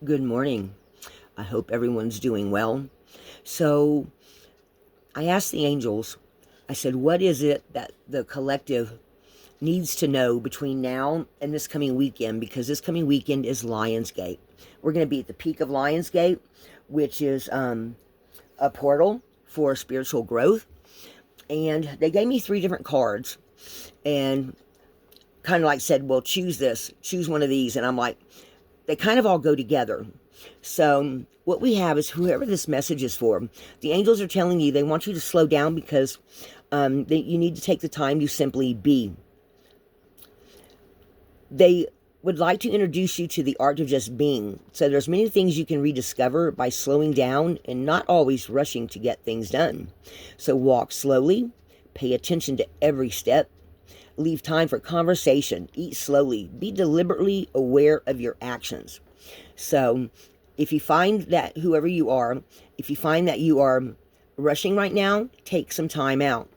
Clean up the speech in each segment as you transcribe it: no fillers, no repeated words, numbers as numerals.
Good morning. I hope everyone's doing well. So, I asked the angels, I said, what is it that the collective needs to know between now and this coming weekend? Because this coming weekend is Lionsgate. We're going to be at the peak of Lionsgate, which is a portal for spiritual growth. And they gave me three different cards and kind of like said, well, choose this, choose one of these. And I'm like, they kind of all go together. So what we have is whoever this message is for, the angels are telling you they want you to slow down because you need to take the time to simply be. They would like to introduce you to the art of just being. So there's many things you can rediscover by slowing down and not always rushing to get things done. So walk slowly, pay attention to every step, leave time for conversation, eat slowly, be deliberately aware of your actions. So if you find that whoever you are, if you find that you are rushing right now, take some time out.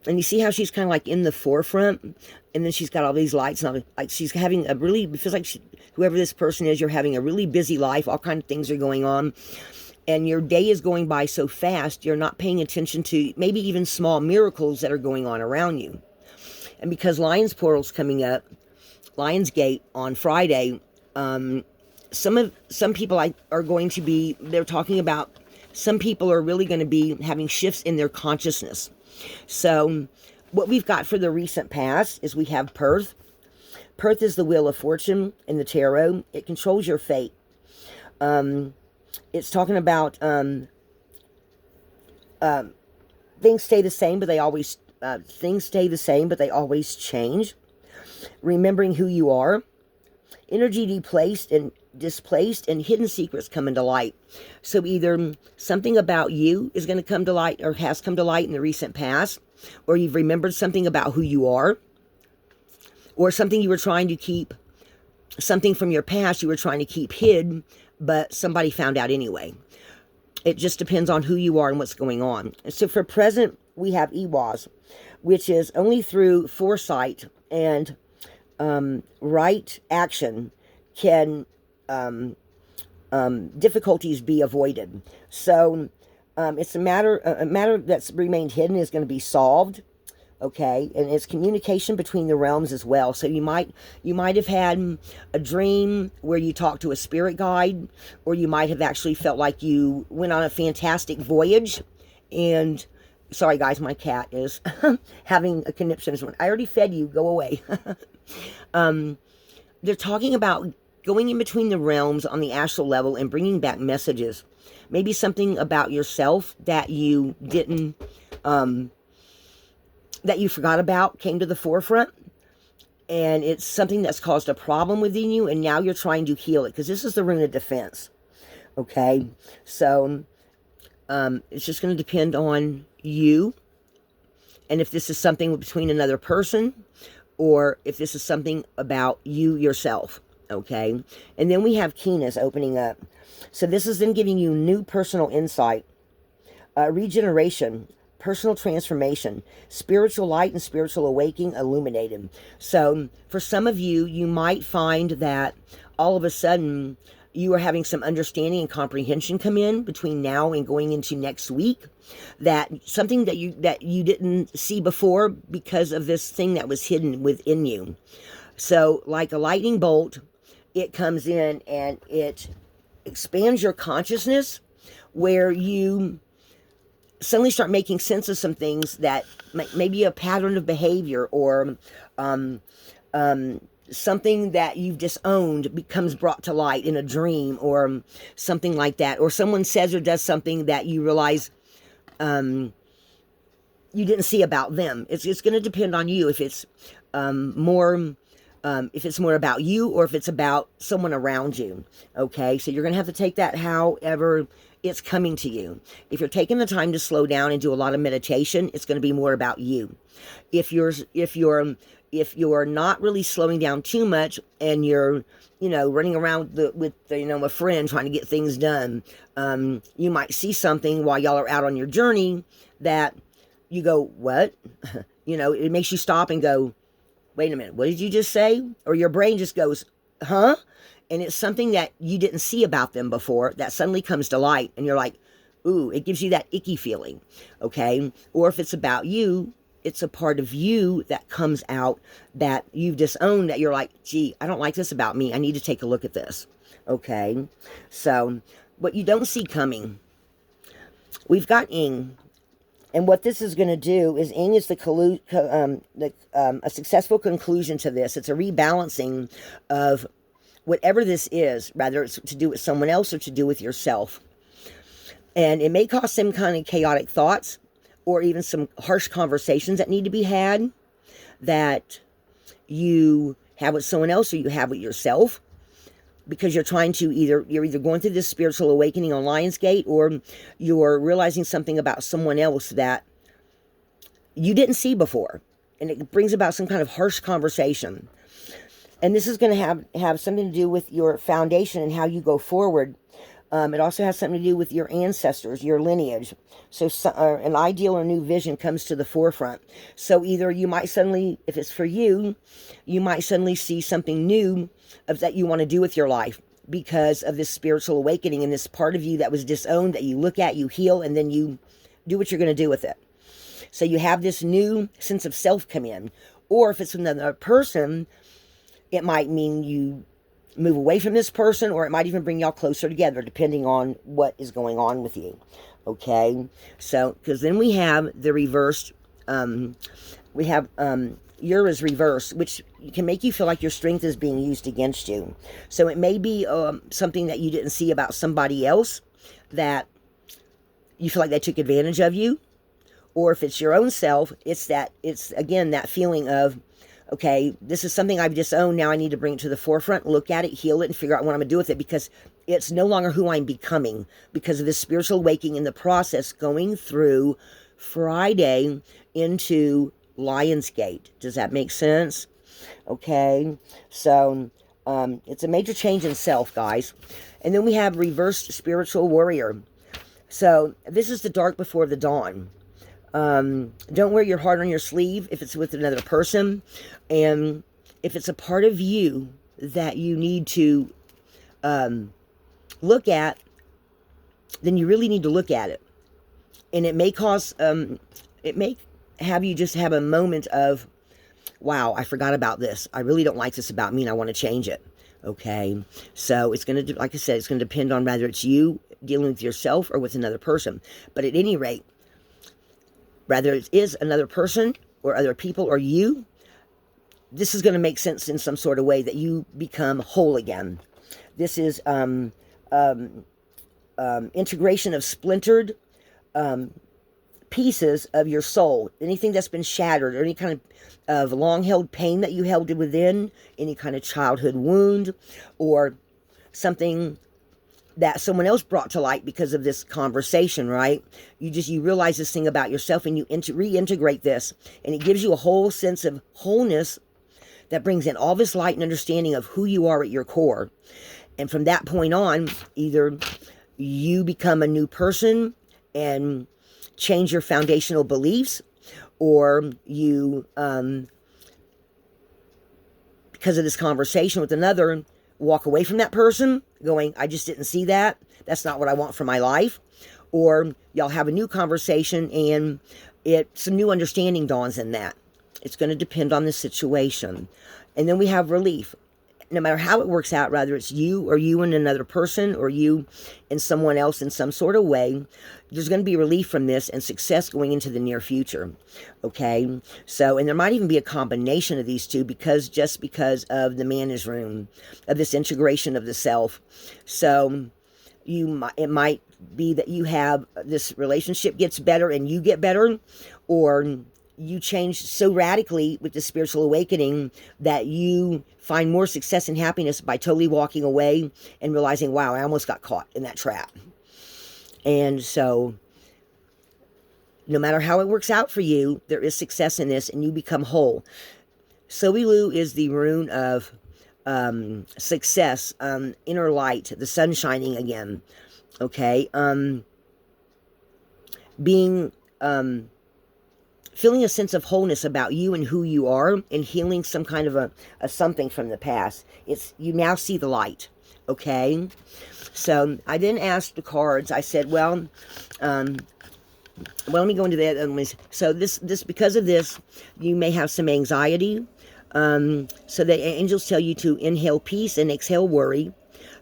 And you see how she's kind of like in the forefront, and then she's got all these lights, and like she's having a really, it feels like whoever this person is, you're having a really busy life, all kinds of things are going on, and your day is going by so fast, you're not paying attention to maybe even small miracles that are going on around you. And because Lions Portal's coming up, Lionsgate on Friday, some people are going to be, they're talking about, some people are really going to be having shifts in their consciousness. So what we've got for the recent past is we have Perth. Perth is the wheel of fortune in the tarot. It controls your fate. It's talking about things stay the same, but they always change. Remembering who you are. Energy displaced and hidden secrets come into light. So either something about you is going to come to light or has come to light in the recent past, or you've remembered something about who you are, or something you were trying to keep, something from your past you were trying to keep hid, but somebody found out anyway. It just depends on who you are and what's going on. So for present, we have Iwas, which is only through foresight and right action can difficulties be avoided. So it's a matter that's remained hidden is going to be solved. Okay, and it's communication between the realms as well. So you might have had a dream where you talked to a spirit guide, or you might have actually felt like you went on a fantastic voyage. And sorry guys, my cat is having a conniption. I already fed you, go away. They're talking about going in between the realms on the astral level and bringing back messages. Maybe something about yourself that you didn't, that you forgot about came to the forefront. And it's something that's caused a problem within you, and now you're trying to heal it. Because this is the rune of defense. Okay? So, it's just going to depend on you. And if this is something between another person, or if this is something about you yourself. Okay? And then we have keenness opening up. So this is them giving you new personal insight. Regeneration, personal transformation, spiritual light and spiritual awakening illuminated. So for some of you, you might find that all of a sudden you are having some understanding and comprehension come in between now and going into next week. That something that you didn't see before because of this thing that was hidden within you. So like a lightning bolt, it comes in and it expands your consciousness, where you suddenly start making sense of some things that maybe a pattern of behavior, or something that you've disowned becomes brought to light in a dream, or something like that. Or someone says or does something that you realize you didn't see about them. It's going to depend on you if it's more about you, or if it's about someone around you. Okay, so you're going to have to take that however it's coming to you. If you're taking the time to slow down and do a lot of meditation, it's going to be more about you. If you're not really slowing down too much, and you're running around with a friend trying to get things done, you might see something while y'all are out on your journey that you go, what? It makes you stop and go, wait a minute, what did you just say? Or your brain just goes, huh? and it's something that you didn't see about them before that suddenly comes to light, and you're like, ooh, it gives you that icky feeling, okay? Or if it's about you, it's a part of you that comes out that you've disowned, that you're like, gee, I don't like this about me. I need to take a look at this, okay? So what you don't see coming, we've got Ing. And what this is going to do is Ing is a successful conclusion to this. It's a rebalancing of whatever this is, whether it's to do with someone else or to do with yourself. And it may cause some kind of chaotic thoughts or even some harsh conversations that need to be had that you have with someone else or you have with yourself, because you're trying to you're either going through this spiritual awakening on Lionsgate, or you're realizing something about someone else that you didn't see before. And it brings about some kind of harsh conversation. And this is going to have something to do with your foundation and how you go forward. It also has something to do with your ancestors, your lineage. So an ideal or new vision comes to the forefront. So either you might suddenly, if it's for you, you might suddenly see something new that you want to do with your life because of this spiritual awakening and this part of you that was disowned, that you look at, you heal, and then you do what you're going to do with it. So you have this new sense of self come in. Or if it's another person, it might mean you move away from this person, or it might even bring y'all closer together, depending on what is going on with you. Okay? So, because then we have the reversed, we have Ura's reverse, which can make you feel like your strength is being used against you. So it may be something that you didn't see about somebody else, that you feel like they took advantage of you. Or if it's your own self, it's again, that feeling of, okay, this is something I've disowned. Now I need to bring it to the forefront, look at it, heal it, and figure out what I'm going to do with it, because it's no longer who I'm becoming because of this spiritual awakening in the process going through Friday into Lionsgate. Does that make sense? Okay, so it's a major change in self, guys. And then we have reversed spiritual warrior. So this is the dark before the dawn. Don't wear your heart on your sleeve if it's with another person. And if it's a part of you that you need to look at, then you really need to look at it. And it may cause, it may have you just have a moment of, wow, I forgot about this. I really don't like this about me and I want to change it. Okay, so it's going to, like I said, it's going to depend on whether it's you dealing with yourself or with another person. But at any rate, whether it is another person or other people or you, this is going to make sense in some sort of way that you become whole again. This is integration of splintered pieces of your soul. Anything that's been shattered, or any kind of long-held pain that you held within, any kind of childhood wound, or something that someone else brought to light because of this conversation, right? You realize this thing about yourself, and you reintegrate this, and it gives you a whole sense of wholeness that brings in all this light and understanding of who you are at your core. And from that point on, either you become a new person and change your foundational beliefs, or you, because of this conversation with another, walk away from that person going, I just didn't see that. That's not what I want for my life. Or y'all have a new conversation and some new understanding dawns in that. It's going to depend on the situation. And then we have relief. No matter how it works out, whether it's you or you and another person or you and someone else in some sort of way, there's going to be relief from this and success going into the near future. Okay? So, and there might even be a combination of these two because of the Mana's Room, of this integration of the self. So, it might be that you have this relationship gets better and you get better, or you change so radically with the spiritual awakening that you find more success and happiness by totally walking away and realizing, wow, I almost got caught in that trap. And so, no matter how it works out for you, there is success in this and you become whole. Soilu is the rune of success, inner light, the sun shining again. Okay? Feeling a sense of wholeness about you and who you are, and healing some kind of a something from the past. You now see the light. Okay? So I then asked the cards, I said, well, let me go into that. So this because of this, you may have some anxiety. So the angels tell you to inhale peace and exhale worry.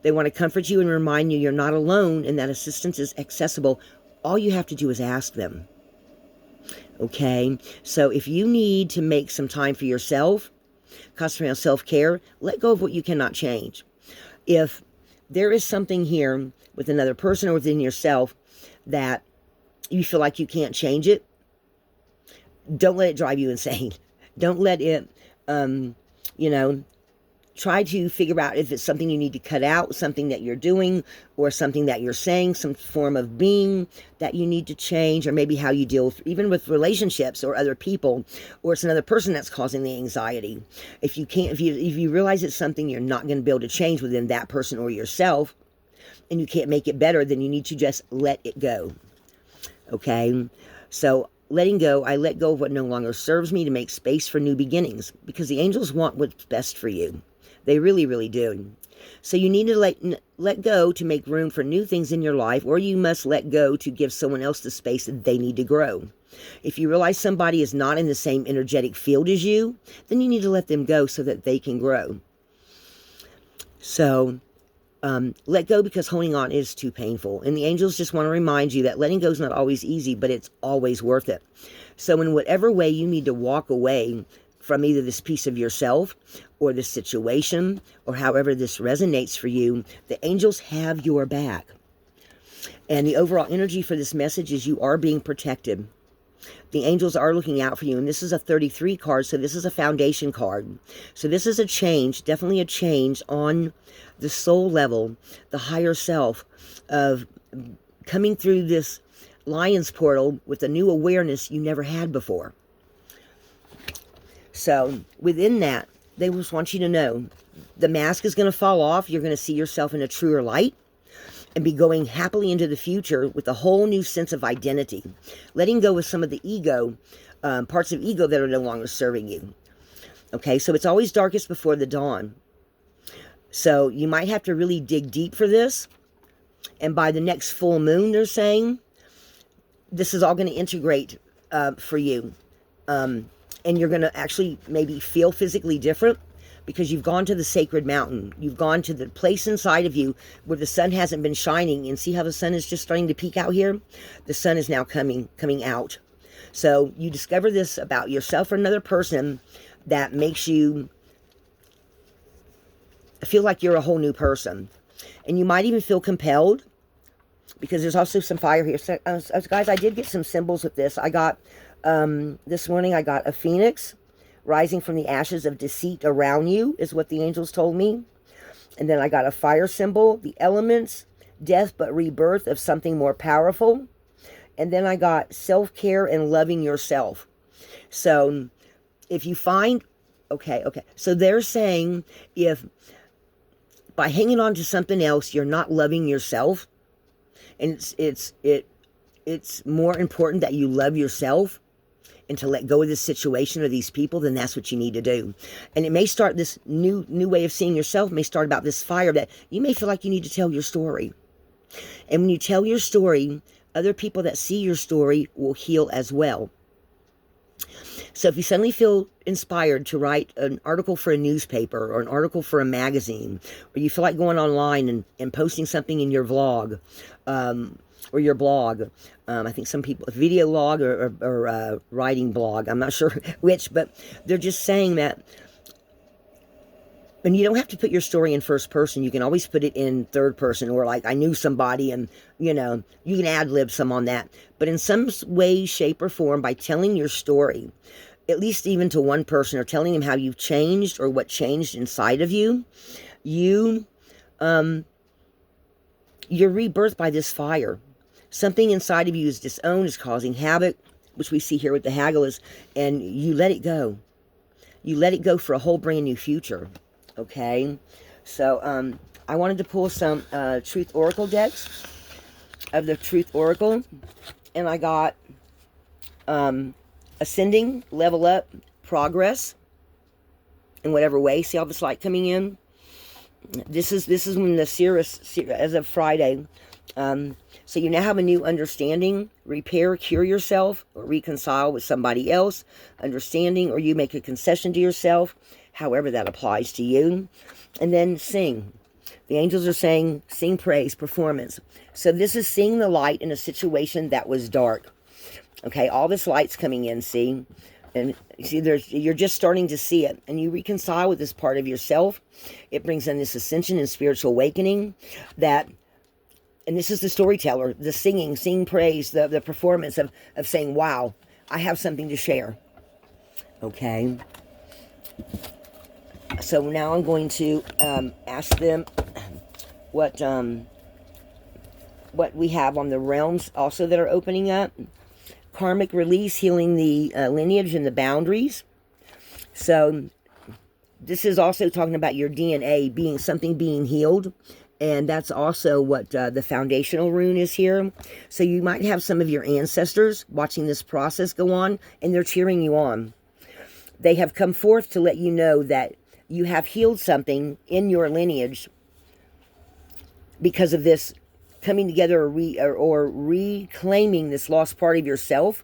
They want to comfort you and remind you you're not alone and that assistance is accessible. All you have to do is ask them. Okay? So if you need to make some time for yourself, concentrate on self-care, let go of what you cannot change. If there is something here with another person or within yourself that you feel like you can't change it, don't let it drive you insane. Don't let it, try to figure out if it's something you need to cut out, something that you're doing, or something that you're saying, some form of being that you need to change, or maybe how you deal even with relationships or other people, or it's another person that's causing the anxiety. If you realize it's something you're not going to be able to change within that person or yourself, and you can't make it better, then you need to just let it go. Okay? So letting go, I let go of what no longer serves me to make space for new beginnings, because the angels want what's best for you. They really, really do. So you need to let go to make room for new things in your life, or you must let go to give someone else the space that they need to grow. If you realize somebody is not in the same energetic field as you, then you need to let them go so that they can grow. So let go, because holding on is too painful. And the angels just want to remind you that letting go is not always easy, but it's always worth it. So in whatever way you need to walk away from either this piece of yourself or this situation, or however this resonates for you, the angels have your back. And the overall energy for this message is you are being protected. The angels are looking out for you. And this is a 33 card, so this is a foundation card. So this is a change, definitely a change on the soul level, the higher self, of coming through this lion's portal with a new awareness you never had before. So within that, they just want you to know the mask is going to fall off. You're going to see yourself in a truer light and be going happily into the future with a whole new sense of identity. Letting go of some of the ego, parts of ego that are no longer serving you. Okay, so it's always darkest before the dawn. So you might have to really dig deep for this. And by the next full moon, they're saying, this is all going to integrate for you. And you're going to actually maybe feel physically different because you've gone to the sacred mountain. You've gone to the place inside of you where the sun hasn't been shining. And see how the sun is just starting to peek out here? The sun is now coming out. So you discover this about yourself or another person that makes you feel like you're a whole new person. And you might even feel compelled, because there's also some fire here. So, guys, I did get some symbols with this. I got, this morning, I got a phoenix rising from the ashes of deceit around you, is what the angels told me. And then I got a fire symbol, the elements, death but rebirth of something more powerful. And then I got self-care and loving yourself. So if you find, okay. So they're saying if by hanging on to something else, you're not loving yourself, and it's more important that you love yourself and to let go of this situation or these people, then that's what you need to do. And it may start, this new way of seeing yourself may start about this fire that you may feel like you need to tell your story. And when you tell your story, other people that see your story will heal as well. So if you suddenly feel inspired to write an article for a newspaper or an article for a magazine, or you feel like going online and posting something in your vlog, or your blog, I think some people, video log or writing blog, I'm not sure which, but they're just saying that. And you don't have to put your story in first person. You can always put it in third person, or like, I knew somebody, and, you can ad-lib some on that. But in some way, shape, or form, by telling your story, at least even to one person, or telling them how you've changed or what changed inside of you, you're rebirthed by this fire. Something inside of you is disowned, is causing havoc, which we see here with the Hagglers, and you let it go. You let it go for a whole brand new future. Okay, so I wanted to pull some Truth Oracle decks of the Truth Oracle, and I got Ascending, Level Up, Progress, in whatever way. See all this light coming in? This is when the Cirrus, as of Friday. So you now have a new understanding. Repair, cure yourself, or reconcile with somebody else. Understanding, or you make a concession to yourself, however that applies to you. And then sing. The angels are saying, sing praise, performance. So this is seeing the light in a situation that was dark. Okay, all this light's coming in, see? And see, you're just starting to see it. And you reconcile with this part of yourself. It brings in this ascension and spiritual awakening that, and this is the storyteller, the singing praise, the performance of saying, wow, I have something to share. Okay. So now I'm going to ask them what we have on the realms also that are opening up. Karmic release, healing the lineage and the boundaries. So this is also talking about your DNA being something being healed. And that's also what the foundational rune is here. So you might have some of your ancestors watching this process go on, and they're cheering you on. They have come forth to let you know that you have healed something in your lineage because of this coming together, or reclaiming this lost part of yourself.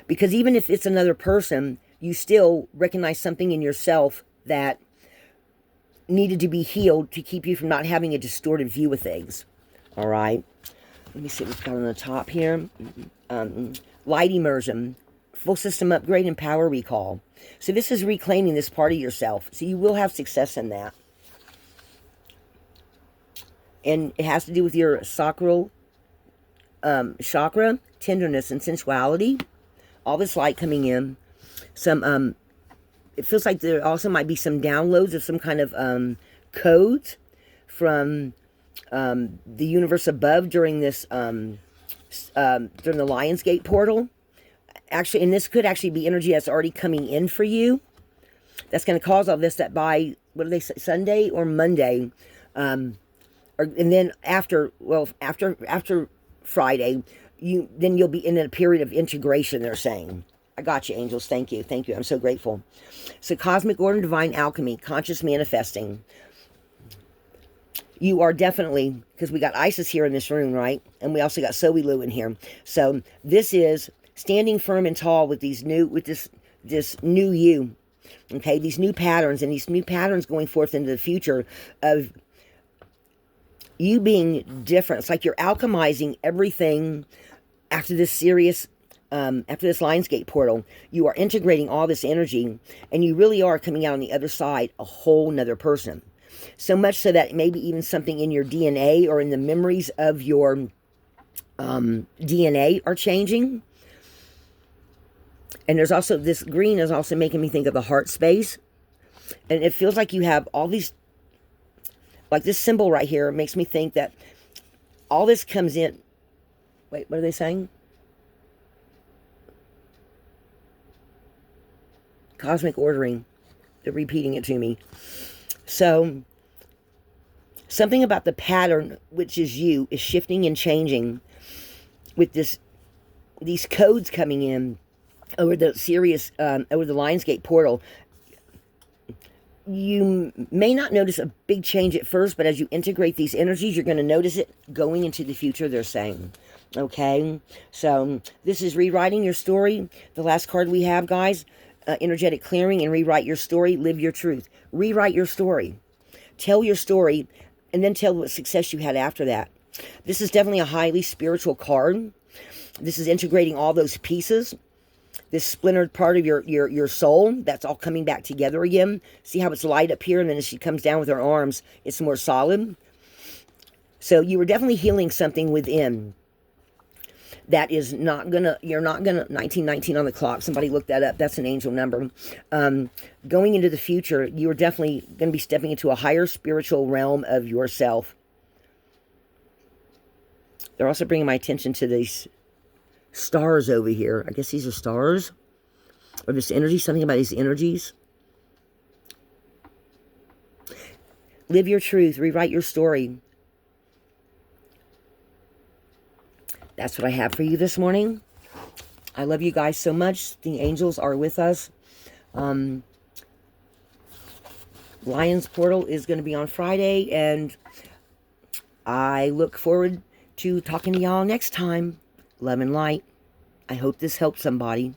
Because even if it's another person, you still recognize something in yourself that needed to be healed to keep you from not having a distorted view of things. All right. Let me see what's got on the top here. Light immersion, full system upgrade, and power recall. So this is reclaiming this part of yourself. So you will have success in that. And it has to do with your sacral chakra, tenderness and sensuality. All this light coming in. Some, it feels like there also might be some downloads of some kind of codes from the universe above during this, during the Lionsgate portal. Actually, and this could actually be energy that's already coming in for you. That's going to cause all this, that by, what do they say, Sunday or Monday, and then after Friday, you'll be in a period of integration, they're saying. I got you, angels. Thank you. Thank you. I'm so grateful. So cosmic order, divine alchemy, conscious manifesting. You are definitely, because we got Isis here in this room, right? And we also got Soilu in here. So this is standing firm and tall with this new you. Okay, these new patterns, and these new patterns going forth into the future of you being different. It's like you're alchemizing everything after this serious, after this Lionsgate portal. You are integrating all this energy, and you really are coming out on the other side a whole nother person. So much so that maybe even something in your DNA or in the memories of your DNA are changing. And there's also, this green is also making me think of the heart space. And it feels like you have all these, like this symbol right here makes me think that all this comes in. Wait, what are they saying? Cosmic ordering. They're repeating it to me. So, something about the pattern, which is you, is shifting and changing with these codes coming in over the over the Lionsgate portal. You may not notice a big change at first, but as you integrate these energies, you're going to notice it going into the future, they're saying. Okay? So, this is rewriting your story. The last card we have, guys, energetic clearing and rewrite your story. Live your truth. Rewrite your story. Tell your story, and then tell what success you had after that. This is definitely a highly spiritual card. This is integrating all those pieces. This splintered part of your soul, that's all coming back together again. See how it's light up here, and then as she comes down with her arms, it's more solid. So you were definitely healing something within that is not gonna, you're not gonna, 1919 on the clock, somebody looked that up, that's an angel number. Going into the future, you are definitely going to be stepping into a higher spiritual realm of yourself. They're also bringing my attention to these stars over here. I guess these are stars. Or this energy, something about these energies. Live your truth. Rewrite your story. That's what I have for you this morning. I love you guys so much. The angels are with us. Lion's Portal is going to be on Friday, and I look forward to talking to y'all next time. Love and light. I hope this helped somebody.